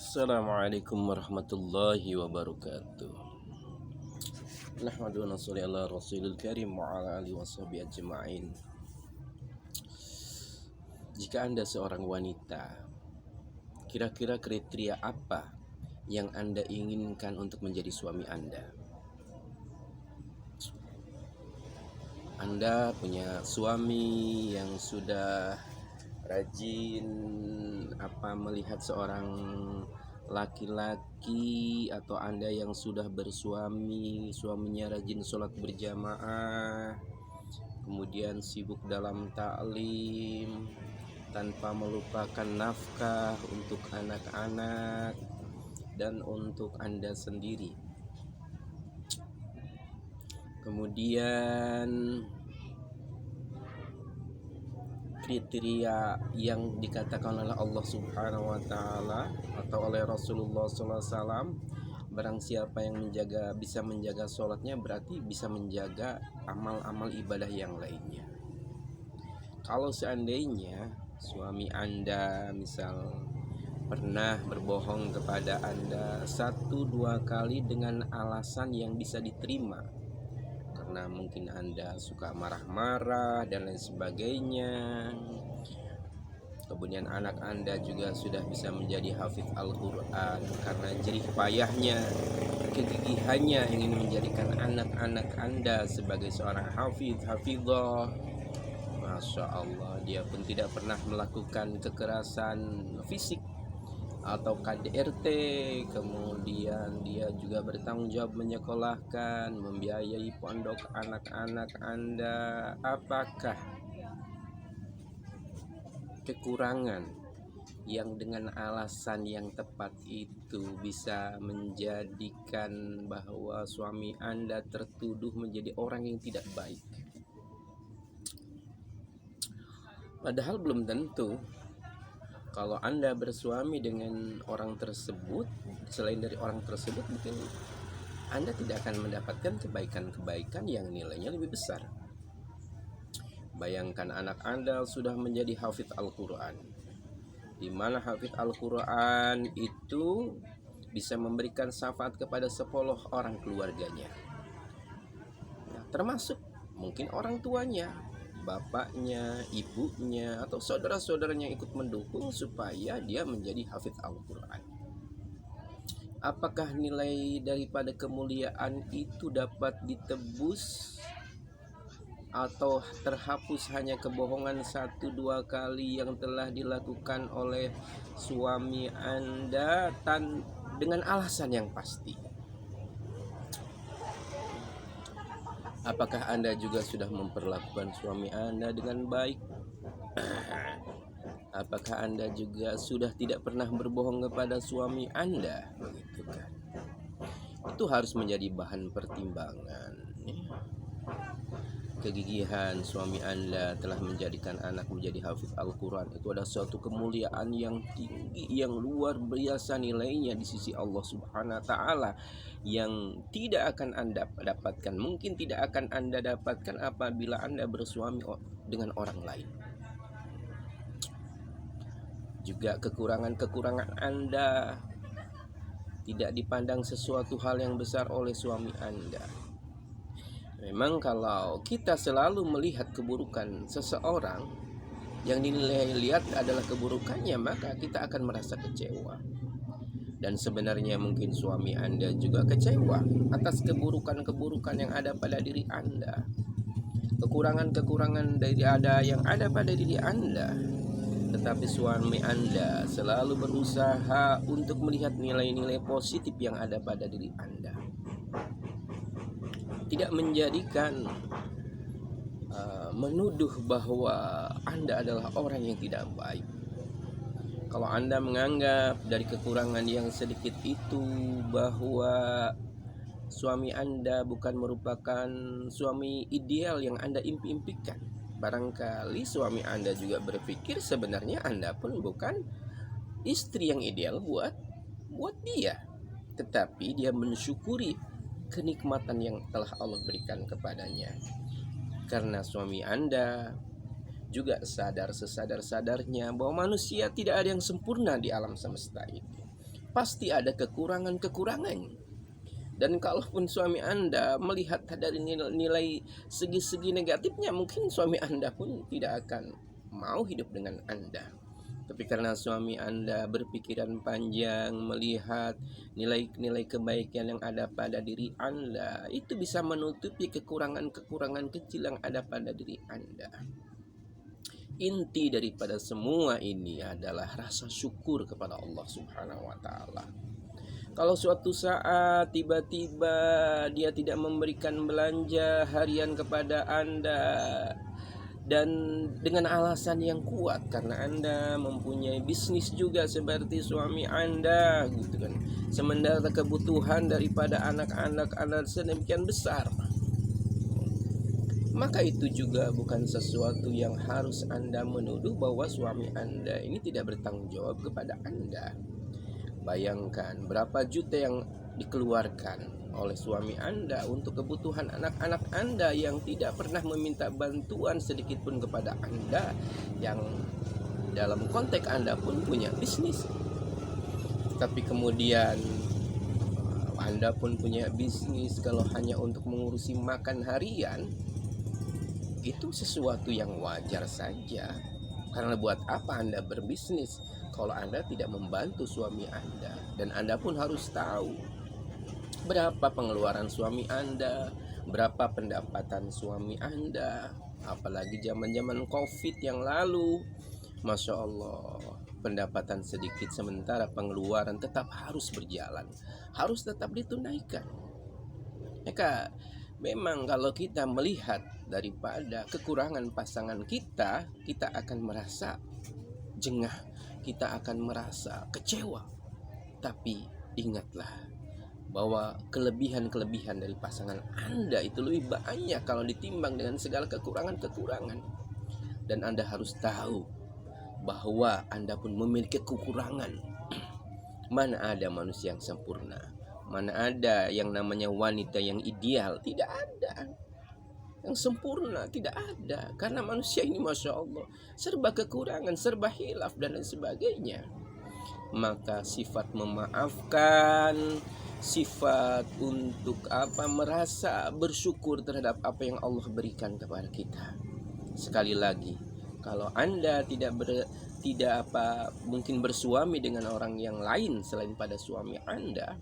Assalamualaikum warahmatullahi wabarakatuh. Nahmadu wa nusalli ala rasulil karim wa ala alihi washabihi ajma'in. Jika Anda seorang wanita, kira-kira kriteria apa yang Anda inginkan untuk menjadi suami Anda? Anda punya suami yang sudah rajin melihat seorang laki-laki, atau Anda yang sudah bersuami, suaminya rajin sholat berjamaah, kemudian sibuk dalam taklim tanpa melupakan nafkah untuk anak-anak dan untuk Anda sendiri. Kemudian kriteria yang dikatakan oleh Allah Subhanahu wa Ta'ala atau oleh Rasulullah SAW, barang siapa yang bisa menjaga sholatnya, berarti bisa menjaga amal-amal ibadah yang lainnya. Kalau seandainya suami Anda misal pernah berbohong kepada Anda 1-2 kali dengan alasan yang bisa diterima, karena mungkin Anda suka marah-marah dan lain sebagainya, kemudian anak Anda juga sudah bisa menjadi hafidz Al-Quran karena jerih payahnya, kegigihannya ingin menjadikan anak-anak Anda sebagai seorang hafidhah, Masya Allah, dia pun tidak pernah melakukan kekerasan fisik atau KDRT, kemudian dia juga bertanggung jawab menyekolahkan, membiayai pondok anak-anak Anda. Apakah kekurangan yang dengan alasan yang tepat itu bisa menjadikan bahwa suami Anda tertuduh menjadi orang yang tidak baik? Padahal belum tentu. Kalau Anda bersuami dengan orang tersebut, selain dari orang tersebut, mungkin Anda tidak akan mendapatkan kebaikan-kebaikan yang nilainya lebih besar. Bayangkan anak Anda sudah menjadi hafidz Al-Quran, di mana hafidz Al-Quran itu bisa memberikan syafaat kepada 10 orang keluarganya. Nah, termasuk mungkin orang tuanya, bapaknya, ibunya, atau saudara-saudaranya ikut mendukung supaya dia menjadi hafidz Al-Quran. Apakah nilai daripada kemuliaan itu dapat ditebus atau terhapus hanya kebohongan 1-2 kali yang telah dilakukan oleh suami Anda dengan alasan yang pasti? Apakah Anda juga sudah memperlakukan suami Anda dengan baik? Apakah Anda juga sudah tidak pernah berbohong kepada suami Anda? Begitu kan? Itu harus menjadi bahan pertimbangan. Kegigihan suami Anda telah menjadikan anak menjadi hafidz Al-Quran, itu adalah suatu kemuliaan yang tinggi, yang luar biasa nilainya di sisi Allah Subhanahu wa Ta'ala, yang tidak akan Anda dapatkan, mungkin tidak akan Anda dapatkan apabila Anda bersuami dengan orang lain. Juga kekurangan-kekurangan Anda tidak dipandang sesuatu hal yang besar oleh suami Anda. Memang kalau kita selalu melihat keburukan seseorang, yang dinilai lihat adalah keburukannya, maka kita akan merasa kecewa. Dan sebenarnya mungkin suami Anda juga kecewa atas keburukan-keburukan yang ada pada diri Anda, kekurangan-kekurangan yang ada pada diri Anda. Tetapi suami Anda selalu berusaha untuk melihat nilai-nilai positif yang ada pada diri Anda, tidak menjadikan menuduh bahwa Anda adalah orang yang tidak baik. Kalau Anda menganggap dari kekurangan yang sedikit itu bahwa suami Anda bukan merupakan suami ideal yang Anda impi-impikan, barangkali suami Anda juga berpikir sebenarnya Anda pun bukan istri yang ideal buat dia, tetapi dia mensyukuri kenikmatan yang telah Allah berikan kepadanya. Karena suami Anda juga sadar sesadar-sadarnya bahwa manusia tidak ada yang sempurna di alam semesta ini. pasti ada kekurangan-kekurangan. Dan kalaupun suami Anda melihat dari nilai segi-segi negatifnya, mungkin suami Anda pun tidak akan mau hidup dengan Anda. Tapi karena suami Anda berpikiran panjang, melihat nilai-nilai kebaikan yang ada pada diri Anda, itu bisa menutupi kekurangan-kekurangan kecil yang ada pada diri Anda. Inti daripada semua ini adalah rasa syukur kepada Allah Subhanahu wa Ta'ala. Kalau suatu saat tiba-tiba dia tidak memberikan belanja harian kepada Anda, dan dengan alasan yang kuat karena Anda mempunyai bisnis juga seperti suami Anda gitu kan, sementara kebutuhan daripada anak-anak Anda sedemikian besar, maka itu juga bukan sesuatu yang harus Anda menuduh bahwa suami Anda ini tidak bertanggung jawab kepada Anda. Bayangkan berapa juta yang dikeluarkan oleh suami Anda untuk kebutuhan anak-anak Anda yang tidak pernah meminta bantuan sedikit pun kepada Anda, yang dalam konteks Anda pun punya bisnis. Tapi kemudian Anda pun punya bisnis, kalau hanya untuk mengurusi makan harian, itu sesuatu yang wajar saja. Karena buat apa Anda berbisnis kalau Anda tidak membantu suami Anda? Dan Anda pun harus tahu berapa pengeluaran suami Anda, berapa pendapatan suami Anda. Apalagi zaman-zaman COVID yang lalu, Masya Allah, pendapatan sedikit sementara pengeluaran tetap harus berjalan, harus tetap ditunaikan. Maka memang kalau kita melihat daripada kekurangan pasangan kita, kita akan merasa jengah, kita akan merasa kecewa. Tapi ingatlah bahwa kelebihan-kelebihan dari pasangan Anda itu lebih banyak kalau ditimbang dengan segala kekurangan-kekurangan. Dan Anda harus tahu bahwa Anda pun memiliki kekurangan. Mana ada manusia yang sempurna? Mana ada yang namanya wanita yang ideal? Tidak ada. Yang sempurna tidak ada. Karena manusia ini Masya Allah serba kekurangan, serba hilaf dan lain sebagainya. Maka sifat memaafkan, sifat untuk merasa bersyukur terhadap apa yang Allah berikan kepada kita. Sekali lagi, kalau Anda mungkin bersuami dengan orang yang lain selain pada suami Anda,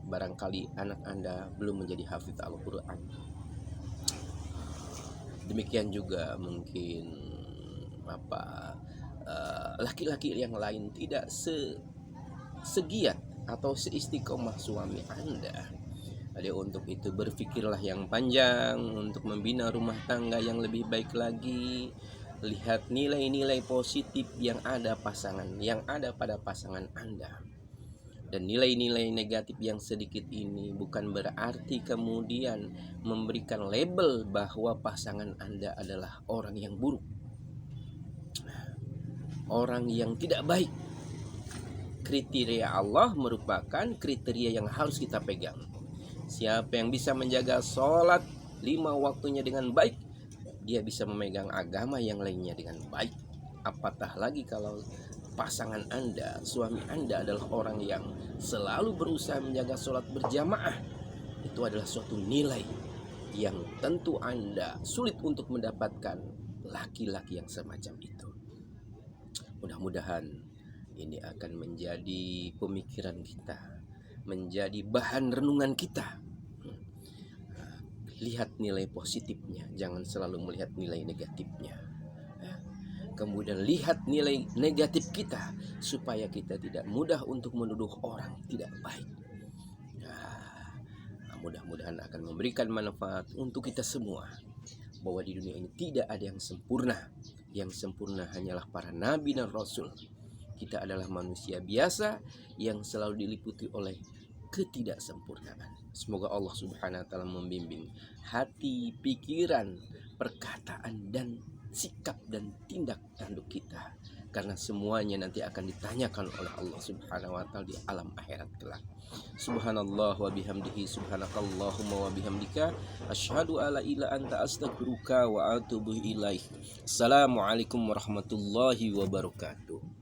barangkali anak Anda belum menjadi hafidz Al-Quran. Demikian juga mungkin laki-laki yang lain tidak segiat atau seistiqomah suami Anda. Jadi untuk itu berpikirlah yang panjang untuk membina rumah tangga yang lebih baik lagi. Lihat nilai-nilai positif yang ada pada pasangan Anda. Dan nilai-nilai negatif yang sedikit ini bukan berarti kemudian memberikan label bahwa pasangan Anda adalah orang yang buruk, orang yang tidak baik. Kriteria Allah merupakan kriteria yang harus kita pegang. Siapa yang bisa menjaga sholat 5 waktunya dengan baik, dia bisa memegang agama yang lainnya dengan baik. Apatah lagi kalau pasangan Anda, suami Anda adalah orang yang selalu berusaha menjaga sholat berjamaah. Itu adalah suatu nilai yang tentu Anda sulit untuk mendapatkan laki-laki yang semacam itu. Mudah-mudahan ini akan menjadi pemikiran kita, menjadi bahan renungan kita. Lihat nilai positifnya, jangan selalu melihat nilai negatifnya. Kemudian lihat nilai negatif kita supaya kita tidak mudah untuk menuduh orang tidak baik. Mudah-mudahan akan memberikan manfaat untuk kita semua, bahwa di dunia ini tidak ada yang sempurna. Yang sempurna hanyalah para nabi dan rasul. Kita adalah manusia biasa yang selalu diliputi oleh ketidaksempurnaan. Semoga Allah Subhanahu wa Ta'ala membimbing hati, pikiran, perkataan, dan sikap dan tindak tanduk kita, karena semuanya nanti akan ditanyakan oleh Allah Subhanahu wa Ta'ala di alam akhirat kelak. Subhanallah wa bihamdihi, subhanakallahumma wa bihamdika, asyhadu alla ilaha anta astaghfiruka wa atubu ilaik. Assalamualaikum warahmatullahi wabarakatuh.